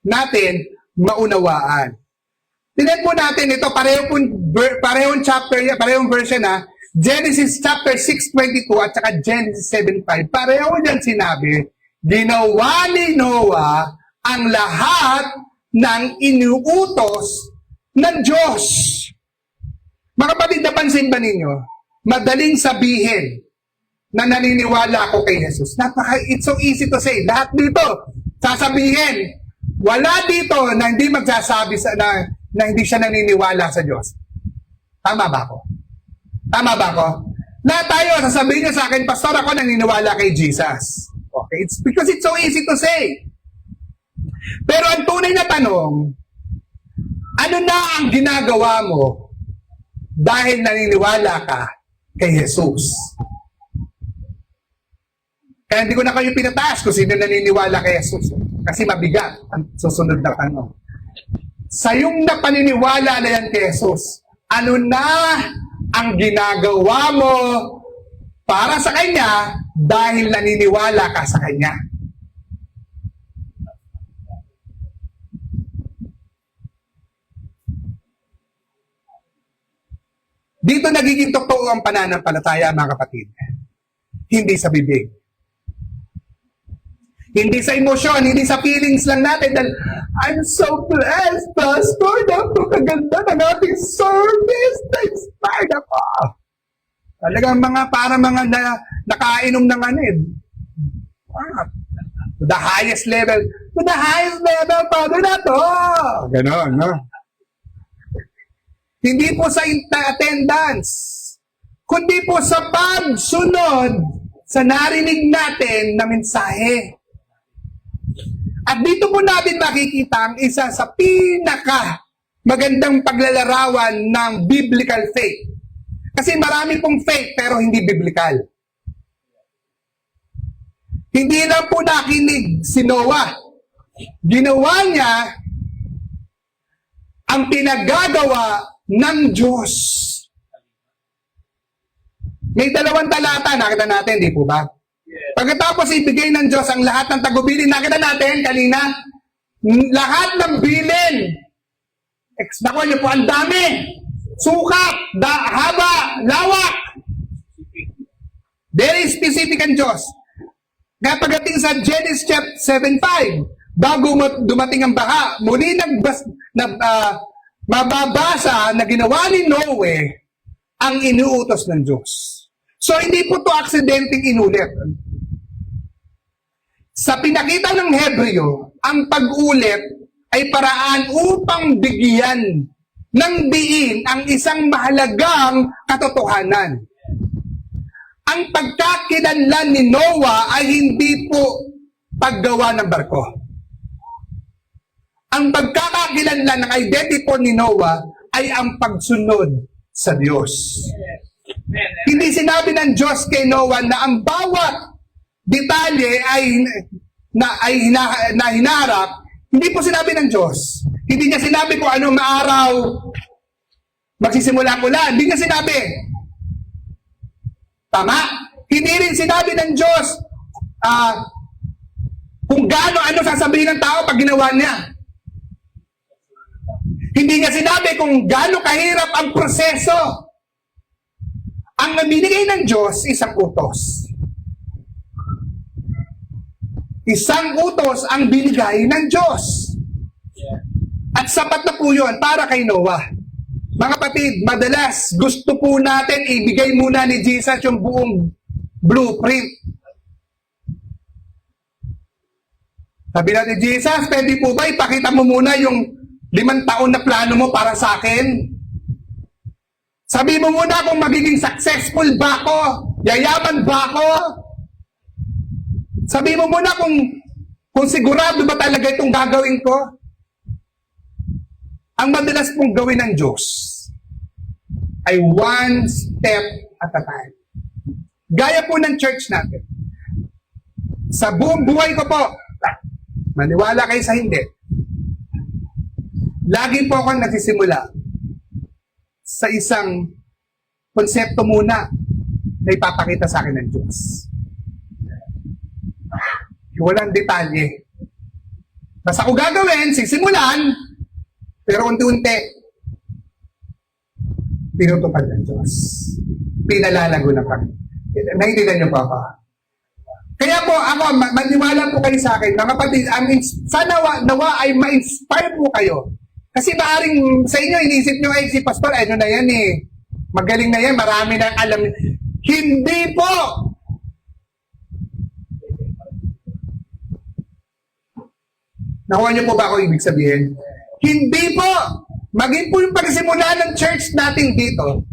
natin maunawaan. Tingnan po natin ito, parehong chapter, parehong version na, Genesis chapter 6:22 at saka Genesis 7:5. Pareho diyan sinabi, ginawa ni Noah ang lahat ng inuutos ng Diyos. Mga kapatid, napansin ba ninyo? Madaling sabihin na naniniwala ako kay Jesus. It's so easy to say. Lahat dito, sasabihin. Wala dito na hindi magsasabi na hindi siya naniniwala sa Diyos. Tama ba ako? Tama ba ako? Lahat tayo, sasabihin niya sa akin, Pastor, ako naniniwala kay Jesus. Okay? It's because it's so easy to say. Pero ang tunay na tanong, ano na ang ginagawa mo dahil naniniwala ka kay Jesus? Kaya hindi ko na kayo pinataas kung sino naniniwala kay Jesus. Kasi mabigat ang susunod na tanong. Sa yung napaniniwala na yan kay Jesus, ano na ang ginagawa mo para sa Kanya dahil naniniwala ka sa Kanya? Dito nagiging totoo ang pananampalataya, mga kapatid. Hindi sa bibig. Hindi sa emosyon, hindi sa feelings lang natin. Dahil, I'm so blessed, Pastor. Napakaganda ng ating service. Na-inspired ako. Talagang para mga nakainom ng to the highest level. To the highest level, Father na to. Ganon, no? Hindi po sa attendance, kundi po sa pagsunod sa narinig natin na mensahe. At dito po natin makikita ang isa sa pinaka magandang paglalarawan ng biblical faith. Kasi marami pong faith pero hindi biblical. Hindi lang po nakinig si Noah Ginawa niya ang pinagagawa ng Diyos. May 2 talata, nakita natin, di po ba? Pagkatapos ibigay ng Diyos ang lahat ng tagubilin, nakita natin kanina, lahat ng bilin. Nakuha niyo po, ang dami. Sukat, haba, lawak. Very specific ang Diyos. Kaya pagdating sa Genesis chapter 7:5, bago dumating ang baha, muli mababasa na ginawa ni Noe ang inuutos ng Diyos. So, hindi po to aksidenteng inulit. Sa pinakita ng Hebreo, ang pag-ulit ay paraan upang bigyan ng diin ang isang mahalagang katotohanan. Ang pagkakilanlan ni Noah ay hindi po paggawa ng barko. Ang pagkakakilanlan ng identity po ni Noah ay ang pagsunod sa Diyos. Hindi sinabi ng Diyos kay Noah na ang bawat detalye ay hinarap. Hindi po sinabi ng Diyos. Hindi niya sinabi kung anong araw magsisimula ang ulan. Hindi niya sinabi. Tama? Hindi rin sinabi ng Diyos kung ano sasabihin ng tao pag ginawa niya. Hindi niya sinabi kung gaano kahirap ang proseso. Ang binigay ng Diyos, isang utos. Isang utos ang binigay ng Diyos. At sapat na po yun para kay Noah. Mga kapatid, madalas gusto po natin ibigay muna ni Jesus yung buong blueprint. Sabi natin, Jesus, pwede po ba ipakita mo muna yung 5 taon na plano mo para sa akin? Sabi mo muna kung magiging successful ba ako? Yayaman ba ako? Sabi mo muna kung sigurado ba talaga itong gagawin ko? Ang madalas pong gawin ng Diyos ay one step at a time. Gaya po ng church natin. Sa buong buhay ko po, maniwala kayo sa hindi, lagi po akong nagsisimula sa isang konsepto muna na ipapakita sa akin ng Diyos. Walang detalye. Basta ko gagawin, sisimulan, pero unti-unti, pinutupad ng Diyos. Pinalalago ng kami. Naintindihan niyo po ako. Kaya po ako, maniwala po kayo sa akin, mga kapatid, sana nawa ay ma-inspire po kayo. Kasi maaaring sa inyo, inisip nyo, ay si Pastor, ano na yan eh. Magaling na yan, marami na alam. Hindi po! Nakuha niyo po ba ako ibig sabihin? Hindi po! Maging po yung pagsimula ng church natin dito,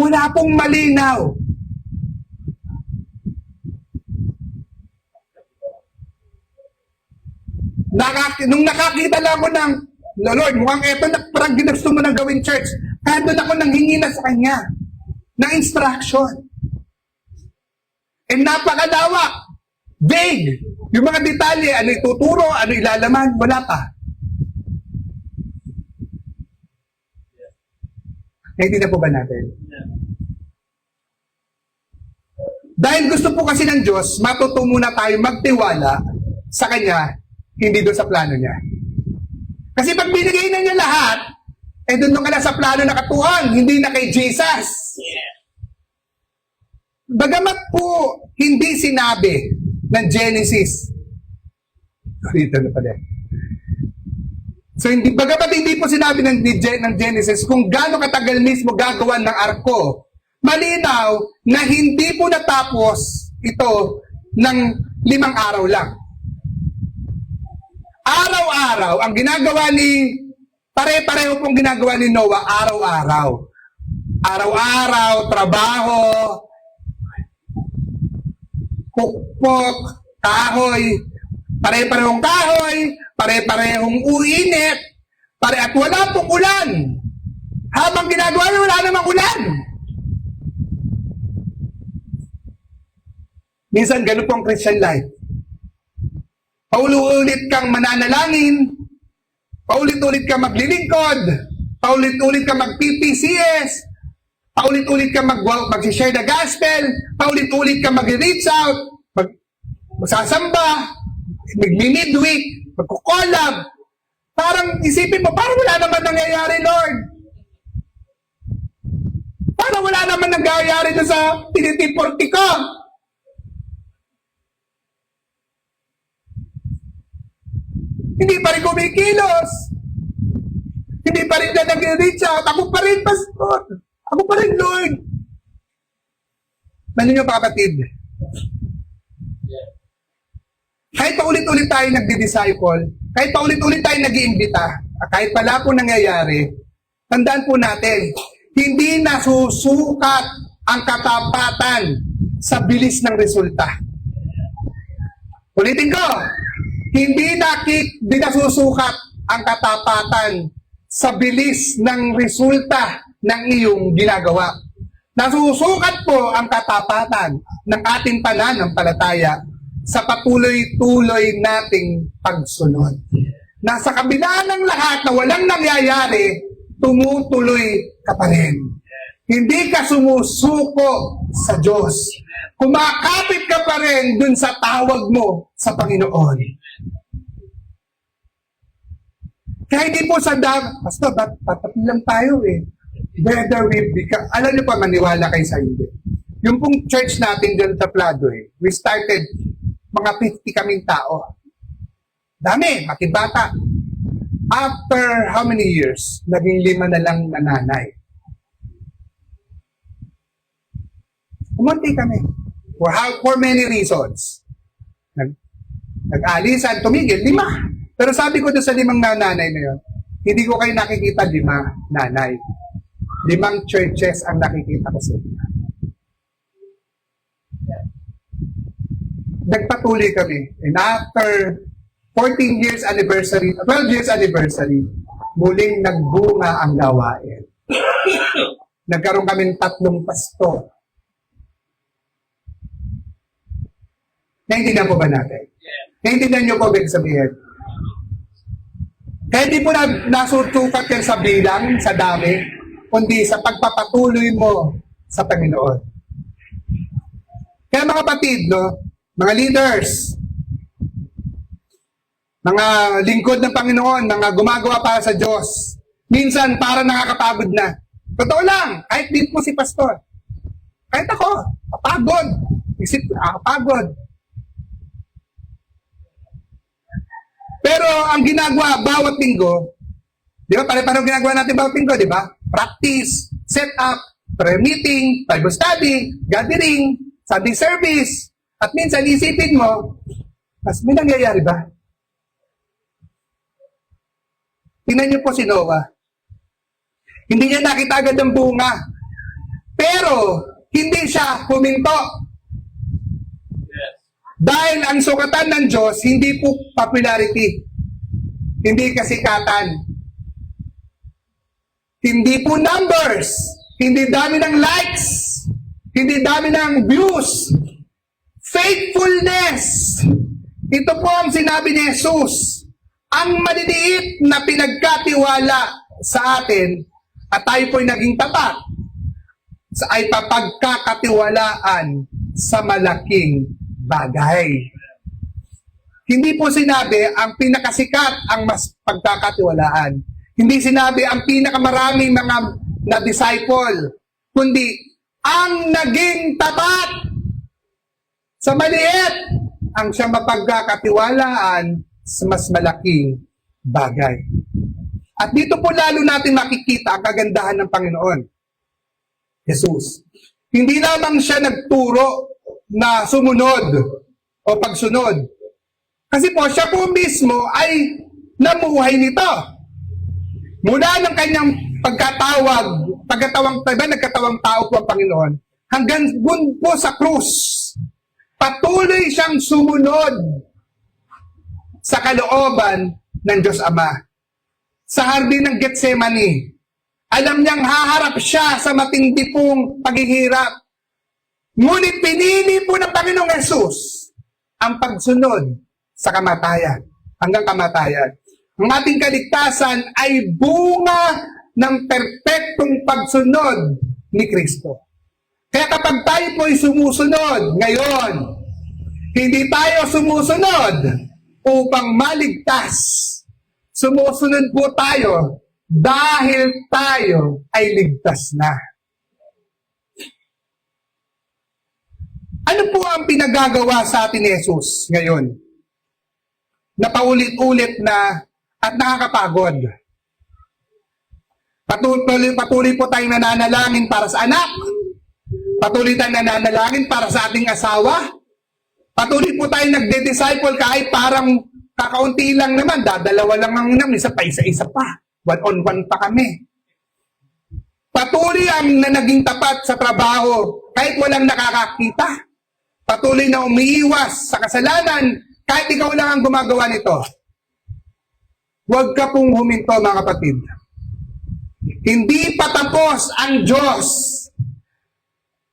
wala pong malinaw. Nung nakakita lang ako ng Lord, mukhang eto na parang ginusto mo nang gawin church. Kaya doon ako nanghingi na sa Kanya ng instruction. And napakalawak. Vague. Yung mga detalye, ano ituturo, ano ilalaman, wala pa. Hindi na po ba natin? Dahil gusto po kasi ng Diyos, matuto muna tayo magtiwala sa Kanya, hindi doon sa plano niya. Kasi pag binigay na niya lahat, doon ka na sa plano na katuhan, hindi na kay Jesus. Bagamat po, hindi sinabi ng Genesis. Dito na pala. So, bagamat hindi po sinabi ng Genesis kung gaano katagal mismo gagawan ng arko, malinaw na hindi po natapos ito ng 5 araw lang. Araw-araw, ang ginagawa pare-pareho pong ginagawa ni Noah, araw-araw. Araw-araw, trabaho, pukpok, kahoy, pare-parehong kahoy, pare-parehong uinit, at wala pong ulan. Habang ginagawa niya, wala namang ulan. Minsan, ganun po ang Christian life. paulit-ulit kang mananalangin, paulit-ulit kang maglilingkod, paulit-ulit kang mag-PPCS, paulit-ulit kang mag-share the gospel, paulit-ulit kang mag-reach out, magsasamba, mag-midweek, magkukolab. Parang isipin mo, parang wala naman nangyayari, Lord. Parang wala naman nangyayari na sa tinitiporti ko. Hindi pa rin kumikilos. Hindi pa rin na nag-reach out. Ako pa rin, Pastor. Ako pa rin, Lord. Ano nyo, kapatid? Kahit paulit-ulit tayo nagdi-disciple, kahit paulit-ulit tayo nag-iimbita, kahit pala po nangyayari, tandaan po natin, hindi nasusukat ang katapatan sa bilis ng resulta. Ulitin ko, hindi nasusukat ang katapatan sa bilis ng resulta ng iyong ginagawa. Nasusukat po ang katapatan ng ating pananampalataya sa patuloy-tuloy nating pagsunod. Nasa kabila ng lahat na walang nangyayari, tumutuloy ka pa rin. Hindi ka sumusuko sa Diyos. Kumakapit ka pa rin dun sa tawag mo sa Panginoon. Kaya hindi po sa Pastor, tatapin lang tayo eh. Whether we become, alam niyo pa, maniwala kayo sa hindi. Yung pong church natin dyan sa Pladoy, we started, mga 50 kaming tao. Dami, makibata. After how many years, naging 5 na lang nanay. Umunti kami. For many reasons. Nag-alisan, tumigil, 5. Pero sabi ko doon sa 5 nanay na yun, hindi ko kayo nakikita 5 nanay. 5 churches ang nakikita ko sa inyo. Nagpatuloy kami. And after 14 years anniversary, 12 years anniversary, muling nagbunga ang gawain. Nagkaroon kami 3 pastor. Naintindihan po ba natin? Naintindihan niyo po ba sabihin? Kaya di po nasutukat yan sa bilang, sa dami, kundi sa pagpapatuloy mo sa Panginoon. Kaya mga kapatid, no, mga leaders, mga lingkod ng Panginoon, mga gumagawa para sa Diyos, minsan para nakakapagod na. Totoo lang, kahit din po si Pastor. Kahit ako, kapagod. Isip ko, nakakapagod. Pero ang ginagawa bawat linggo, di ba? Pare-pareho ginagawa natin bawat linggo, di ba? Practice, set up, prayer meeting, Bible study, gathering, Sunday service. At minsan isipin mo, mas may nangyayari ba? Tingnan niyo po si Noah. Hindi niya nakita agad ang bunga. Pero, hindi siya huminto. Dahil ang sukatan ng Diyos, hindi po popularity. Hindi kasikatan. Hindi po numbers. Hindi dami ng likes. Hindi dami ng views. Faithfulness. Ito po ang sinabi ni Jesus. Ang maliliit na pinagkatiwala sa atin at tayo po'y naging tapat ay papagkakatiwalaan sa malaking bagay. Hindi po sinabi ang pinakasikat ang mas pagkakatiwalaan. Hindi sinabi ang pinakamaraming mga na-disciple, kundi ang naging tapat sa maliit ang siyang mapagkakatiwalaan sa mas malaking bagay. At dito po lalo natin makikita ang kagandahan ng Panginoon, Jesus. Hindi lamang siya nagturo na sumunod o pagsunod. Kasi po, siya po mismo ay namuhay nito. Mula ng kanyang nagkatawang tao po ang Panginoon, hanggang dun po sa krus, patuloy siyang sumunod sa kalooban ng Diyos Ama. Sa hardin ng Getsemani, alam niyang haharap siya sa matindi pong paghihirap. Ngunit pinili po ng Panginoong Yesus ang pagsunod sa kamatayan, hanggang kamatayan. Ang ating kaligtasan ay bunga ng perpektong pagsunod ni Kristo. Kaya kapag tayo po ay sumusunod ngayon, hindi tayo sumusunod upang maligtas. Sumusunod po tayo dahil tayo ay ligtas na. Ano po ang pinagagawa sa atin ni Jesus ngayon? Na paulit-ulit na at nakakapagod. Patuloy po tayong nananalangin para sa anak. Patuloy tayong nananalangin para sa ating asawa. Patuloy po tayong nagde-disciple kahit parang kakaunti lang naman. Dadalawa lang ang naman. Isa pa, isa-isa pa. One-on-one pa kami. Patuloy ang naging tapat sa trabaho kahit walang nakakakita. Patuloy na umiiwas sa kasalanan kahit ikaw lang ang gumagawa nito. Huwag ka pong huminto, mga kapatid. Hindi pa tapos ang Diyos.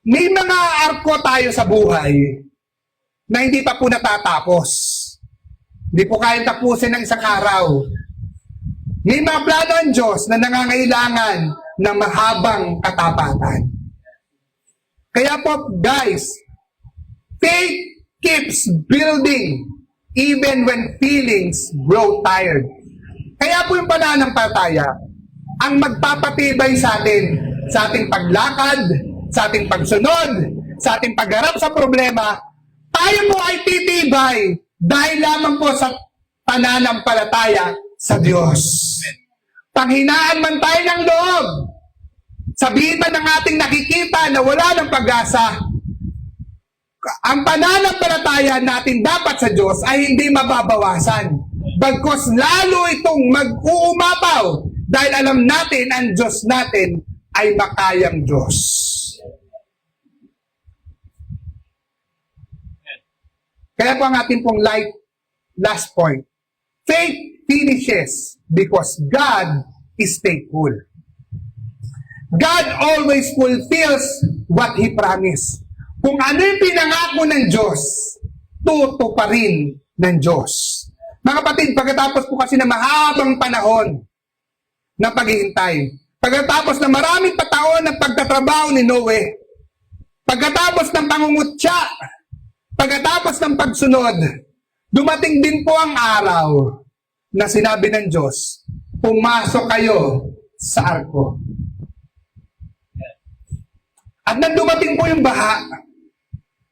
May mga arko tayo sa buhay na hindi pa po natatapos. Hindi po kayang tapusin ng isang araw. May mga plano ang Diyos na nangangailangan ng mahabang katapatan. Kaya po, guys, faith keeps building even when feelings grow tired. Kaya po yung pananampalataya ang magpapatibay sa atin, sa ating paglakad, sa ating pagsunod, sa ating pagharap sa problema. Tayo po ay titibay dahil lamang po sa pananampalataya sa Diyos. Panghinaan man tayo ng loob, sabihin man ng ating nakikita na wala ng pag-asa, ang pananampalataya natin dapat sa Diyos ay hindi mababawasan. Bagkus lalo itong mag-uumapaw dahil alam natin ang Diyos natin ay makayang Diyos. Kaya po ang ating pong last point. Faith finishes because God is faithful. God always fulfills what He promised. Kung ano yung pinangako ng Diyos, tutuparin ng Diyos. Mga kapatid, pagkatapos po kasi na mahabang panahon ng paghihintay, pagkatapos na maraming pataon ng pagtatrabaho ni Noe, pagkatapos ng pangungutya, pagkatapos ng pagsunod, dumating din po ang araw na sinabi ng Diyos, pumasok kayo sa arko. At nang dumating po yung baha,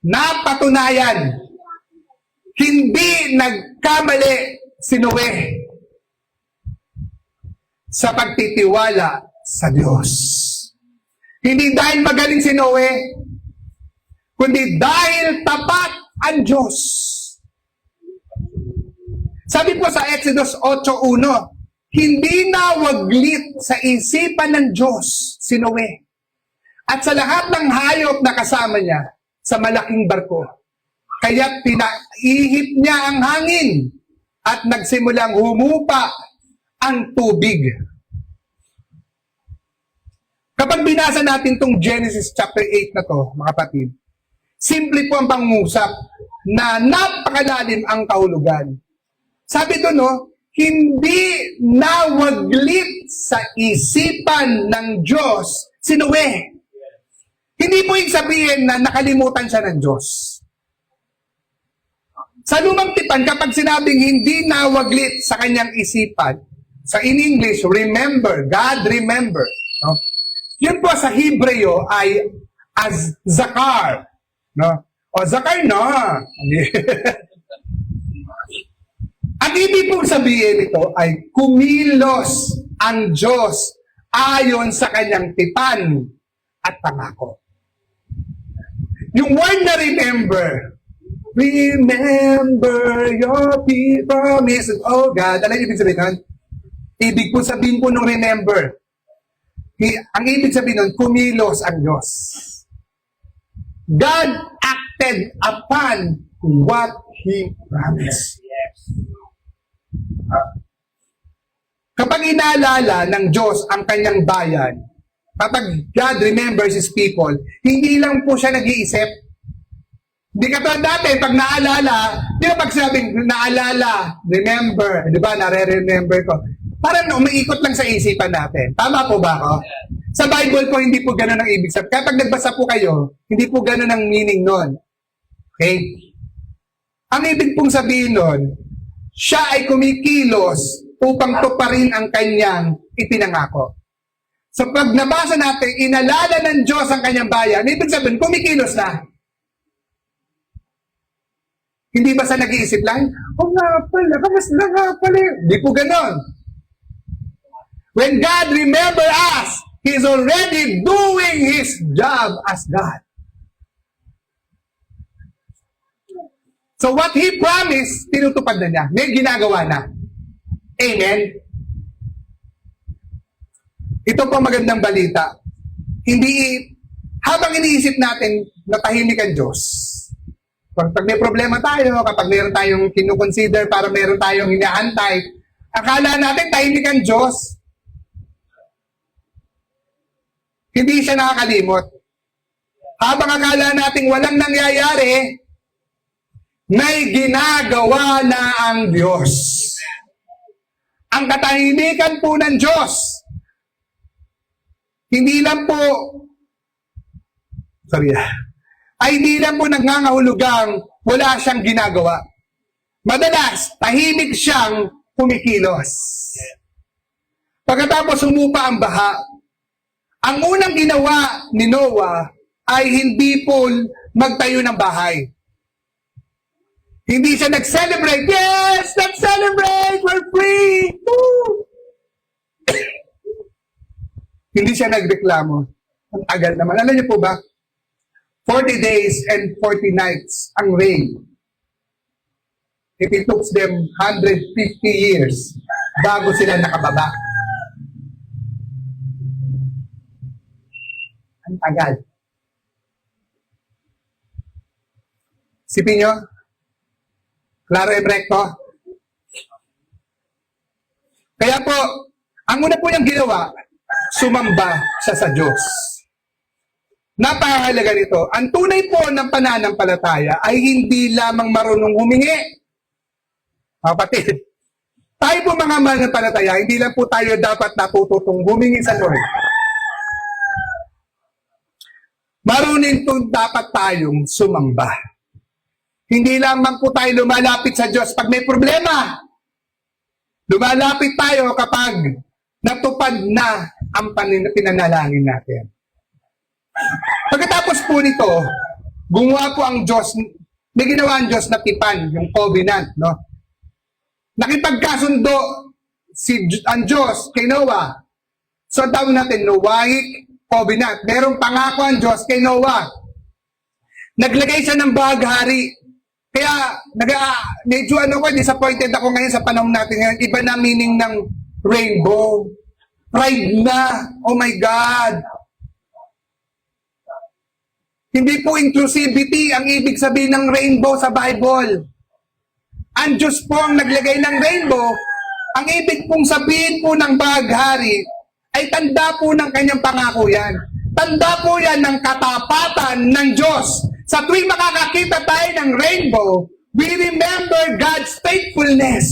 napatunayan, hindi nagkamali si Noe sa pagtitiwala sa Diyos. Hindi dahil magaling si Noe, kundi dahil tapat ang Diyos. Sabi po sa Exodus 8:1, hindi nawaglit sa isipan ng Diyos si Noe at sa lahat ng hayop na kasama niya sa malaking barko. Kaya pinaihip niya ang hangin at nagsimulang humupa ang tubig. Kapag binasa natin itong Genesis chapter 8 na to, mga kapatid, simple po ang pangungusap na napakalalim ang kahulugan. Sabi doon, no, hindi nawaglit sa isipan ng Diyos si Noe. Hindi po yung sabihin na nakalimutan siya ng Diyos. Sa lumang tipan, kapag sinabing hindi nawaglit sa kanyang isipan, sa in English, remember, God remember. No? Yun po sa Hebreo ay as zakar. No? O zakar na. Ang ibig pong sabihin ito ay kumilos ang Diyos ayon sa kanyang tipan at pangako. Yung word na remember your promises, oh God. Ano yung ibig sabihin? Ibig po sabihin po nung remember. Ang ibig sabihin nun, kumilos ang Diyos. God acted upon what He promised. Kapag inaalala ng Diyos ang kanyang bayan, kapag God remembers His people, hindi lang po siya nag-iisip, Hindi ka tulad dati, pag naalala, di ba pag sabing naalala, remember, di ba, nare-remember ko. Parang umiikot lang sa isipan natin. Tama po ba ako? Sa Bible po, hindi po ganun ang ibig sabihin. Kapag nagbasa po kayo, hindi po ganun ang meaning nun. Okay? Ang ibig pong sabihin nun, siya ay kumikilos upang tuparin ang kanyang ipinangako. So pag nabasa natin, inalala ng Diyos ang kanyang bayan, ibig sabihin, kumikilos na. Hindi ba sa nag-iisip lang? Nga pala, kamas na nga pala. Hindi po ganon. When God remember us, He's already doing His job as God. So what He promised, tinutupad na niya. May ginagawa na. Amen? Ito po magandang balita. Hindi, habang iniisip natin na tahimik ang Diyos, pag may problema tayo, kapag meron tayong kinukonsider para meron tayong hinaantay, akala natin tahimik ang Diyos. Hindi siya nakakalimot. Habang akala natin walang nangyayari, may ginagawa na ang Diyos. Ang katahimikan po ng Diyos, hindi lang po, ay hindi lang po nangangahulugang wala siyang ginagawa. Madalas, tahimik siyang kumikilos. Pagkatapos sumupa ang baha, ang unang ginawa ni Noah ay hindi po magtayo ng bahay. Hindi siya nag-celebrate. Yes! Let's celebrate! We're free! Woo! Hindi siya nagreklamo. Ang tagal naman. Alam niyo po ba? 40 days and 40 nights ang rain. It took them 150 years bago sila nakababa. Ang tagal. Sipin nyo? Klaro e recto? Kaya po, ang una po niyang ginawa, sumamba siya sa Diyos. Napakahalaga nito. Ang tunay po ng pananampalataya ay hindi lamang marunong humingi. Kapatid, tayo po mga mananampalataya, hindi lang po tayo dapat natututong humingi sa Lord. Marunong po dapat tayong sumamba. Hindi lamang po tayo lumalapit sa Diyos pag may problema. Lumalapit tayo kapag natupad na ang pinanalangin natin. Pagkatapos po nito, gumawa po ang Diyos, may ginawa ang Diyos na tipan, yung covenant, no? Nakipagkasundo ang Diyos kay Noah. So, ang tawag natin, Noahic covenant. Merong pangako ang Diyos kay Noah. Naglagay siya ng baghari. Kaya, medyo disappointed ako ngayon sa panahon natin ngayon. Iba na meaning ng rainbow. Pride na. Oh my God. Hindi po inclusivity ang ibig sabihin ng rainbow sa Bible. Ang Diyos po ang naglagay ng rainbow. Ang ibig pong sabihin po ng baghari ay tanda po ng kanyang pangako yan. Tanda po yan ng katapatan ng Diyos. Sa tuwing makakakita tayo ng rainbow, we remember God's faithfulness.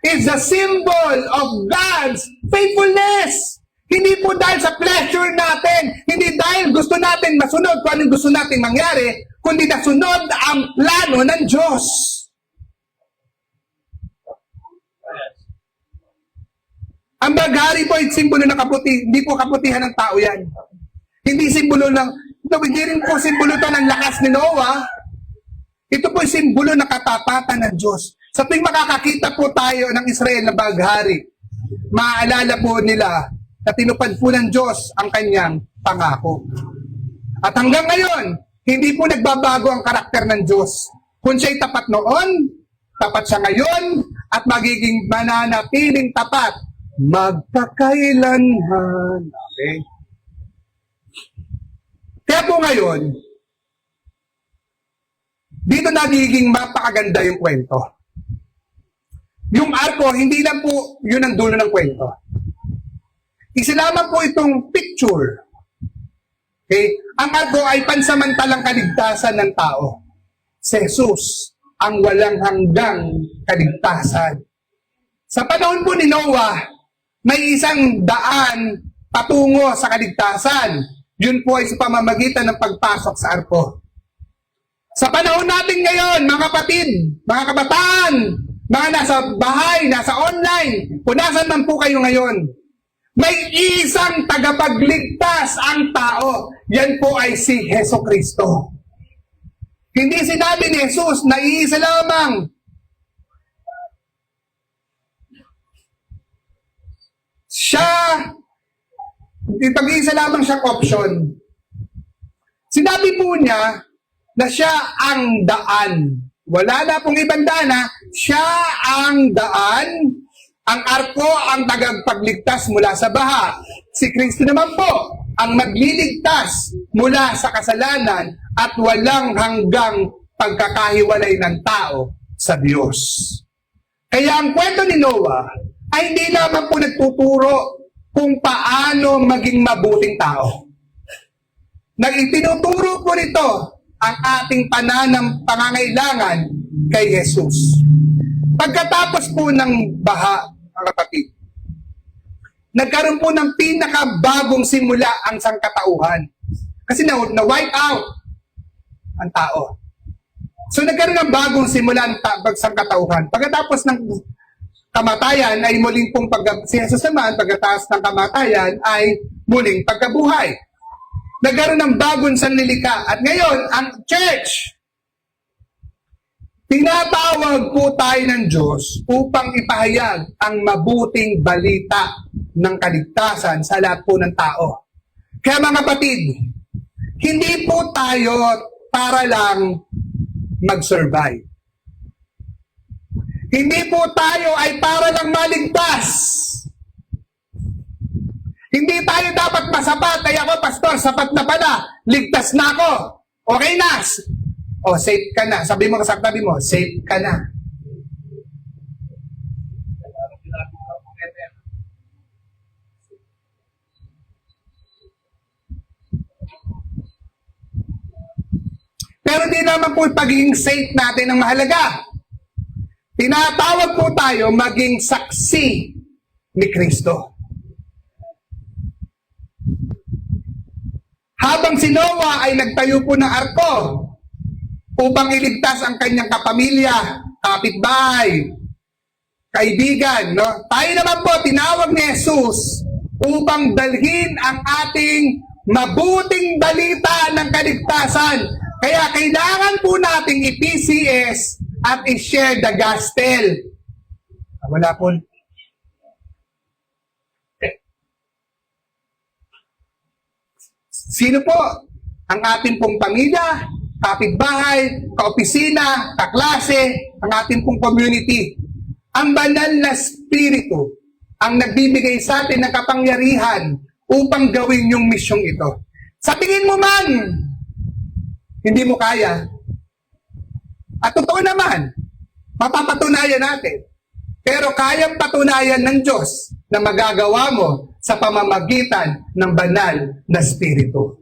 It's a symbol of God's faithfulness. Hindi po dahil sa pleasure natin, hindi dahil gusto natin masunod kung anong gusto natin mangyari, kundi nasunod ang plano ng Diyos. Ang baghari po ay simbolo ng kaputi, hindi po kaputihan ng tao yan. Hindi simbolo ng, hindi rin po simbolo ito ng lakas ni Noah. Ito po ay simbolo ng katapatan ng Diyos. Sa tuwing makakakita po tayo ng Israel na baghari, maaalala po nila na tinupad po ng Diyos ang kanyang pangako. At hanggang ngayon, hindi po nagbabago ang karakter ng Diyos. Kung siya'y tapat noon, tapat siya ngayon, at magiging mananatiling tapat magpakailanman. Okay? Kaya po ngayon, dito nagiging mapakaganda yung kwento. Yung arko, hindi lang po yun ang dulo ng kwento. Isa lamang po itong picture Okay? Ang arko ay pansamantalang kaligtasan ng tao. Si Jesus ang walang hanggang kaligtasan. Sa panahon po ni Noah, may isang daan patungo sa kaligtasan. Yun po ay sa pamamagitan ng pagpasok sa arko. Sa panahon natin ngayon, mga kapatid, mga kabataan, mga nasa bahay, nasa online, kung nasan man po kayo ngayon, may isang tagapagligtas ang tao. Yan po ay si Hesus Kristo. Hindi sinabi ni Jesus na iisa lamang. Siya, pag-iisa lamang siyang option. Sinabi po niya na siya ang daan. Wala na pong ibang daan, ha? Siya ang daan. Ang arko ang tagapagligtas mula sa baha. Si Kristo naman po ang magliligtas mula sa kasalanan at walang hanggang pagkakahiwalay ng tao sa Diyos. Kaya ang kwento ni Noah ay hindi naman po nagtuturo kung paano maging mabuting tao. Itinuturo po nito ang ating pangangailangan kay Jesus. Pagkatapos po ng baha, mga kapatid, nagkaroon po ng pinakabagong simula ang sangkatauhan. Kasi na-wipe out ang tao. So nagkaroon ng bagong simula ang sangkatauhan. Pagkatapos ng kamatayan ay muling pong si Jesus naman, pagkatapos ng kamatayan ay muling pagkabuhay. Nagkaroon ng bagong sanlilikha. At ngayon, ang church, tinatawag po tayo ng Diyos upang ipahayag ang mabuting balita ng kaligtasan sa lahat po ng tao. Kaya mga kapatid, hindi po tayo para lang mag-survive. Hindi po tayo ay para lang maligtas. Hindi tayo dapat masapat. Ay ako, pastor, sapat na pala. Ligtas na ako. Okay na. O, safe ka na. Sabi mo sa tabi mo, safe ka na. Pero di naman po pagiging safe natin ang mahalaga. Tinatawag po tayo maging saksi ni Kristo. Habang si Noah ay nagtayo po ng arko upang iligtas ang kanyang kapamilya, kapitbahay, kaibigan, no? Tayo naman po, tinawag ni Jesus upang dalhin ang ating mabuting balita ng kaligtasan. Kaya kailangan po nating i-PCS at i-share the gospel. Wala po. Sino po? Ang ating pong pamilya, kapitbahay, kaopisina, kaklase, ang ating pong community. Ang banal na spirito ang nagbibigay sa atin ng kapangyarihan upang gawin yung misyong ito. Sa tingin mo man, hindi mo kaya. At totoo naman, mapapatunayan natin. Pero kayang patunayan ng Diyos na magagawa mo sa pamamagitan ng banal na spirito.